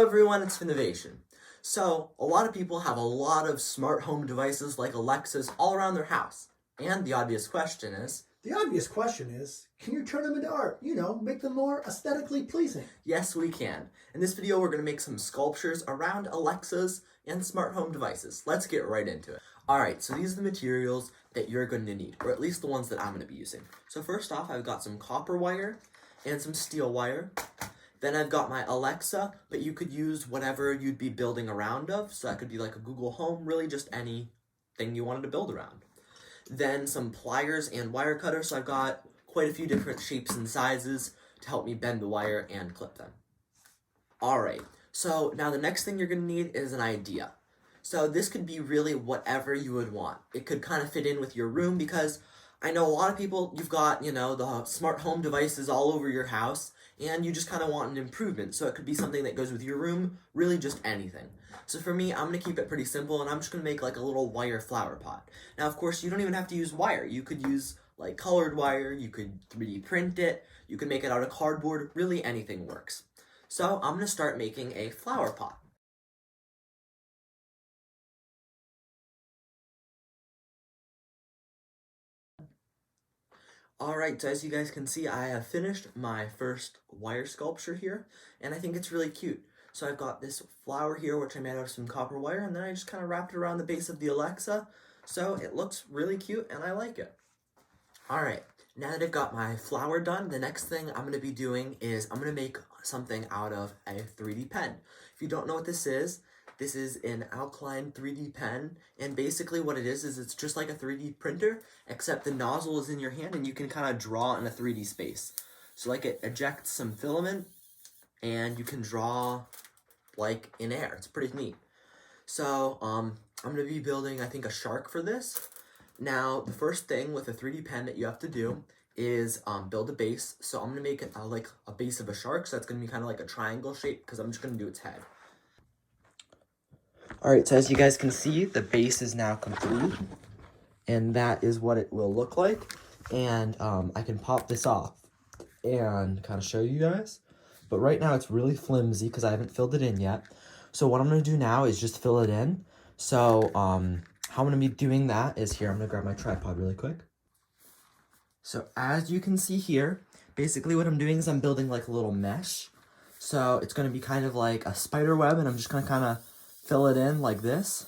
everyone, it's Finnovation. So, a lot of people have a lot of smart home devices like Alexas all around their house. And the obvious question is... can you turn them into art? Make them more aesthetically pleasing. Yes, we can. In this video, we're going to make some sculptures around Alexas and smart home devices. Let's get right into it. Alright, so these are the materials that you're going to need, or at least the ones that I'm going to be using. So first off, I've got some copper wire and some steel wire. Then I've got my Alexa, but you could use whatever you'd be building around of. So that could be like a Google Home, really just anything you wanted to build around. Then some pliers and wire cutters. So I've got quite a few different shapes and sizes to help me bend the wire and clip them. Alright, so now the next thing you're going to need is an idea. So this could be really whatever you would want. It could kind of fit in with your room because I know a lot of people, you've got, the smart home devices all over your house, and you just kind of want an improvement. So it could be something that goes with your room, really just anything. So for me, I'm going to keep it pretty simple, and I'm just going to make like a little wire flower pot. Now, of course, you don't even have to use wire. You could use like colored wire, you could 3D print it, you could make it out of cardboard, really anything works. So I'm going to start making a flower pot. Alright, so as you guys can see, I have finished my first wire sculpture here, and I think it's really cute. So I've got this flower here, which I made out of some copper wire, and then I just kind of wrapped it around the base of the Alexa, so it looks really cute, and I like it. Alright, now that I've got my flower done, the next thing I'm going to be doing is I'm going to make something out of a 3D pen. If you don't know what this is an alkaline 3D pen, and basically what it is it's just like a 3D printer, except the nozzle is in your hand and you can kind of draw in a 3D space. So like it ejects some filament, and you can draw like in air. It's pretty neat. So I'm going to be building, I think, a shark for this. Now, the first thing with a 3D pen that you have to do is build a base. So I'm going to make it like a base of a shark, so that's going to be kind of like a triangle shape, because I'm just going to do its head. Alright, so as you guys can see, the base is now complete, and that is what it will look like. And I can pop this off and kind of show you guys. But right now it's really flimsy because I haven't filled it in yet. So what I'm going to do now is just fill it in. So how I'm going to be doing that is here. I'm going to grab my tripod really quick. So as you can see here, basically what I'm doing is I'm building like a little mesh. So it's going to be kind of like a spider web, and I'm just going to kind of fill it in like this.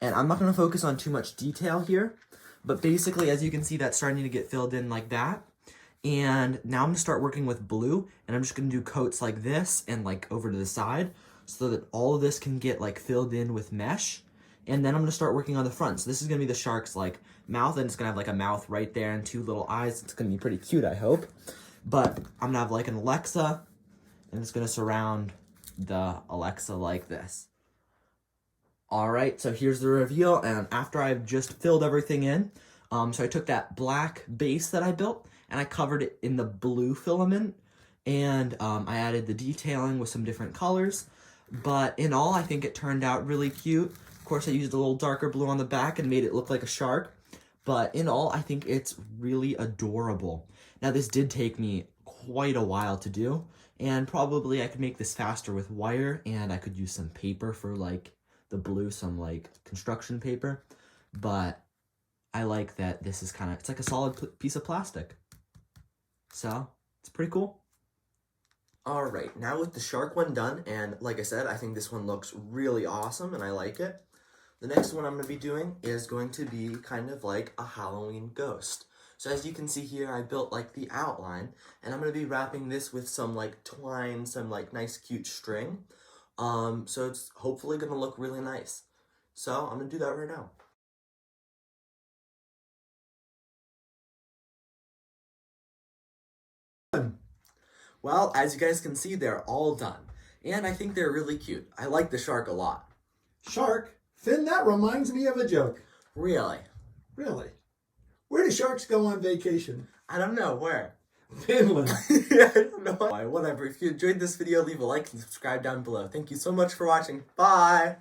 And I'm not going to focus on too much detail here, but basically, as you can see, that's starting to get filled in like that. And now I'm going to start working with blue, and I'm just going to do coats like this and like over to the side so that all of this can get like filled in with mesh. And then I'm going to start working on the front. So this is going to be the shark's like mouth, and it's going to have like a mouth right there and two little eyes. It's going to be pretty cute, I hope. But I'm going to have like an Alexa, and it's going to surround the Alexa like this. Alright, so here's the reveal, and after I've just filled everything in, so I took that black base that I built, and I covered it in the blue filament, and I added the detailing with some different colors, but in all, I think it turned out really cute. Of course, I used a little darker blue on the back and made it look like a shark, but in all, I think it's really adorable. Now, this did take me quite a while to do, and probably I could make this faster with wire, and I could use some paper for like the blue, some like construction paper, but I like that this is kind of, it's like a solid piece of plastic. So, it's pretty cool. Alright, now with the shark one done, and like I said, I think this one looks really awesome, and I like it. The next one I'm going to be doing is going to be kind of like a Halloween ghost. So as you can see here, I built like the outline, and I'm going to be wrapping this with some like twine, some like nice cute string. So it's hopefully going to look really nice. So I'm going to do that right now. Well, as you guys can see, they're all done. And I think they're really cute. I like the shark a lot. Shark? Finn, that reminds me of a joke. Really? Really? Where do sharks go on vacation? I don't know, where? Finland. I don't know why. Whatever. If you enjoyed this video, leave a like and subscribe down below. Thank you so much for watching. Bye!